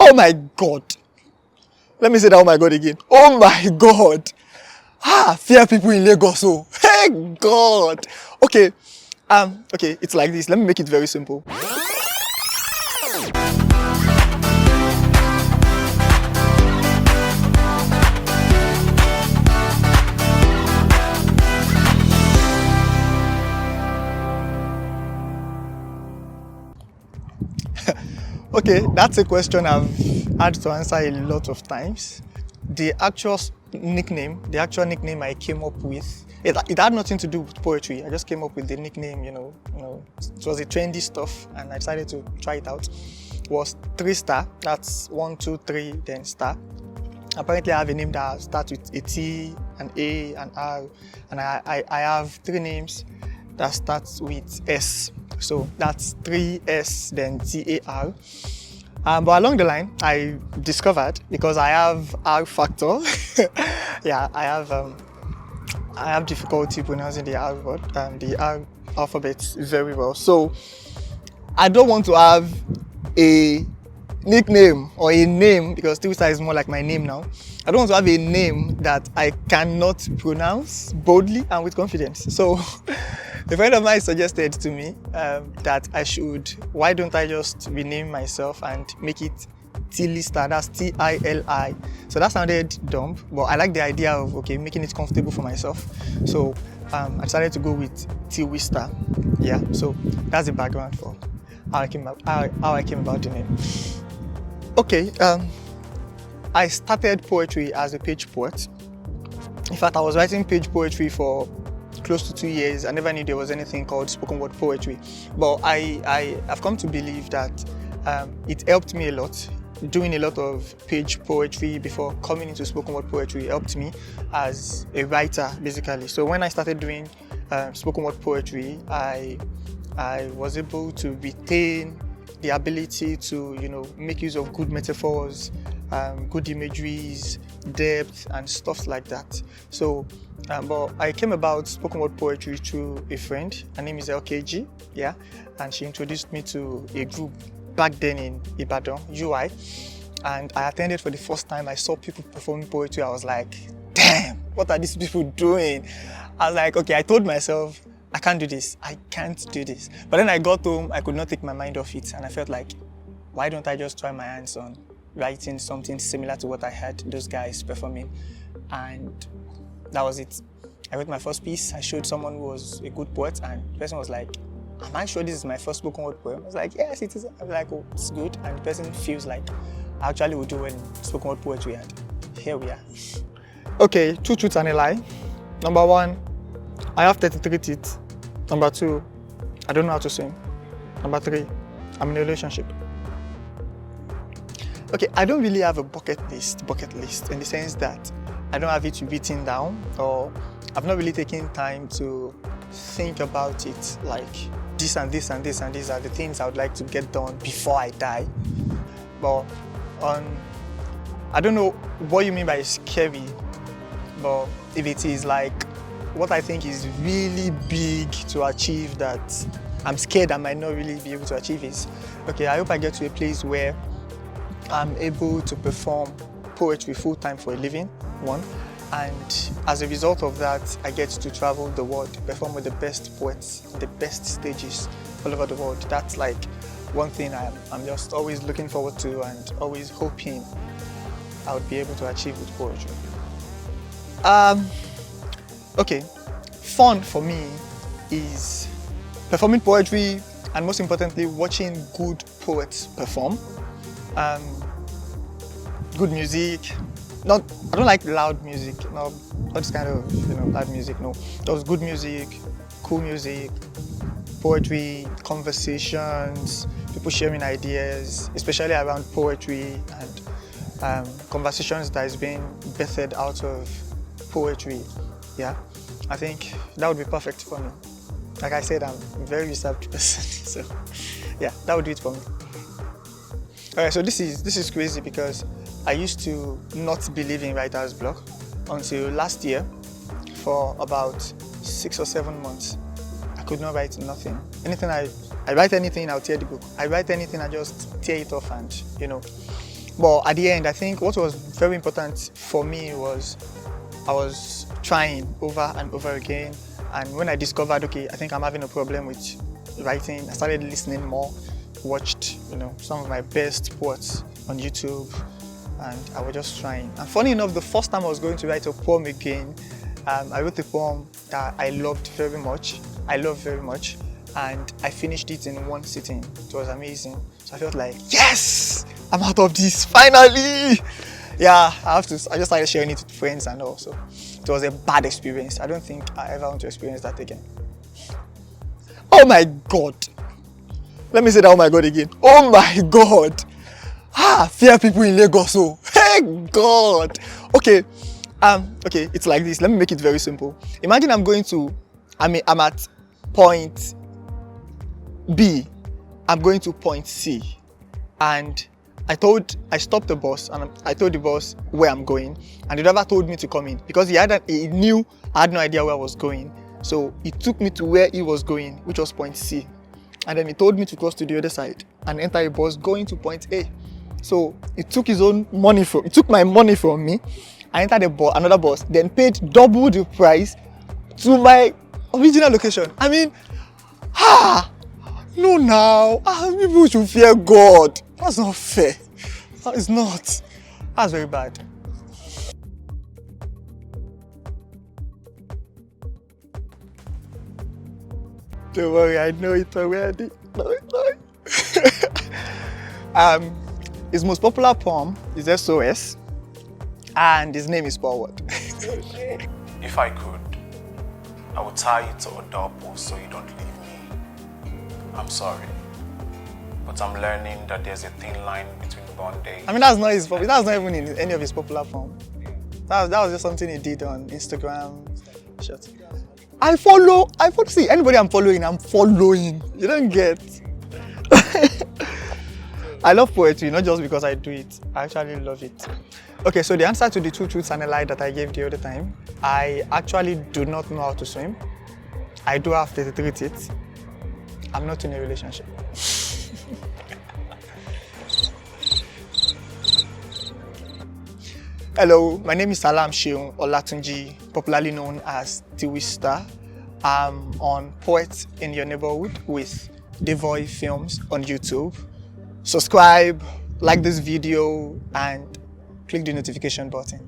Oh my God. Let me say that, oh my God, again. Oh my God. Fear people in Lagos. Oh, hey God. Okay. Okay, it's like this. Let me make it very simple. Okay, that's a question I've had to answer a lot of times. The actual nickname I came up with, it had nothing to do with poetry. I just came up with the nickname, it was a trendy stuff and I decided to try it out. It was Tiwistar, that's 1, 2, 3, then star. Apparently I have a name that starts with a T, an A, an R, and I have 3 names that starts with S. So that's 3S, then TAR. But along the line, I discovered, because I have R factor, yeah, I have difficulty pronouncing the R word, the R alphabet very well. So I don't want to have a nickname or a name, because Tiwistar is more like my name now. I don't want to have a name that I cannot pronounce boldly and with confidence. So a friend of mine suggested to me that why don't I just rename myself and make it Tilistar, that's T-I-L-I. So that sounded dumb, but I like the idea of, making it comfortable for myself. So I decided to go with Tiwistar. Yeah, so that's the background for how I came about the name. Okay, I started poetry as a page poet. In fact, I was writing page poetry for close to 2 years. I never knew there was anything called spoken word poetry. But I've come to believe that it helped me a lot. Doing a lot of page poetry before coming into spoken word poetry helped me as a writer, basically. So when I started doing spoken word poetry, I was able to retain the ability to, make use of good metaphors, good imageries, depth, and stuff like that. So, but I came about spoken word poetry through a friend. Her name is LKG, yeah, and she introduced me to a group back then in Ibadan, UI, and I attended for the first time. I saw people performing poetry. I was like, damn, what are these people doing? I was like, okay, I told myself, I can't do this. I can't do this. But then I got home, I could not take my mind off it. And I felt like, why don't I just try my hands on writing something similar to what I heard those guys performing? And that was it. I wrote my first piece. I showed someone who was a good poet, and the person was like, am I sure this is my first spoken word poem? I was like, yes, it is. I was like, oh, it's good. And the person feels like I actually would do in spoken word poetry, and here we are. Okay, 2 truths and a lie. Number 1, I have 33 teeth. Number 2, I don't know how to swim. Number 3, I'm in a relationship. Okay, I don't really have a bucket list in the sense that I don't have it written down, or I've not really taken time to think about it, like this and this and this and these are the things I would like to get done before I die. But I don't know what you mean by scary, but if it is like what I think is really big to achieve that I'm scared I might not really be able to achieve is, okay, I hope I get to a place where I'm able to perform poetry full-time for a living, 1. And as a result of that, I get to travel the world, perform with the best poets, the best stages all over the world. That's like one thing I'm just always looking forward to and always hoping I would be able to achieve with poetry. Okay, fun for me is performing poetry, and most importantly, watching good poets perform. Good music. I don't like loud music, not this kind of loud music, no. There's good music, cool music, poetry, conversations, people sharing ideas, especially around poetry, and conversations that is being birthed out of poetry. Yeah, I think that would be perfect for me. Like I said, I'm a very reserved person, so yeah, that would do it for me. Alright, so this is crazy because I used to not believe in writer's block until last year. For about 6 or 7 months, I could not write nothing. I write anything, I'll tear the book. I write anything, I just tear it off, and But at the end, I think what was very important for me was I was trying over and over again. And when I discovered, okay, I think I'm having a problem with writing, I started listening more, watched, some of my best poets on YouTube, and I was just trying. And funny enough, the first time I was going to write a poem again, I wrote a poem that I loved very much. And I finished it in one sitting. It was amazing. So I felt like, yes, I'm out of this, finally. Yeah, I just started sharing it with friends and all. So it was a bad experience. I don't think I ever want to experience that again. Oh my God. Let me say that, oh my God, again. Oh my God. Fair people in Lagos. Oh, hey God. Okay, it's like this. Let me make it very simple. Imagine I'm at point B, I'm going to point C, and I stopped the bus and I told the boss where I'm going, and the driver told me to come in because he knew I had no idea where I was going. So he took me to where he was going, which was point C, and then he told me to cross to the other side and enter a bus going to point A. So he took my money from me. I entered another bus, then paid double the price to my original location. I mean, no now, people should fear God. That's not fair. That is not. That's very bad. Don't worry, I know it already. His most popular poem is SOS, and his name is Forward. If I could, I would tie you to a doorpost so you don't leave me. I'm sorry, but I'm learning that there's a thin line between bondage. I mean, that's not even in any of his popular poems. That was just something he did on Instagram. Shit. I follow. See, anybody I'm following. You don't get. I love poetry, not just because I do it. I actually love it. Okay, so the answer to the 2 truths and a lie that I gave the other time, I actually do not know how to swim. I do have 33 teeth. I'm not in a relationship. Hello, my name is Salam Sheun Olatunji, popularly known as Tiwistar. I'm on Poets in Your Neighborhood with Devoy Films on YouTube. Subscribe, like this video, and click the notification button.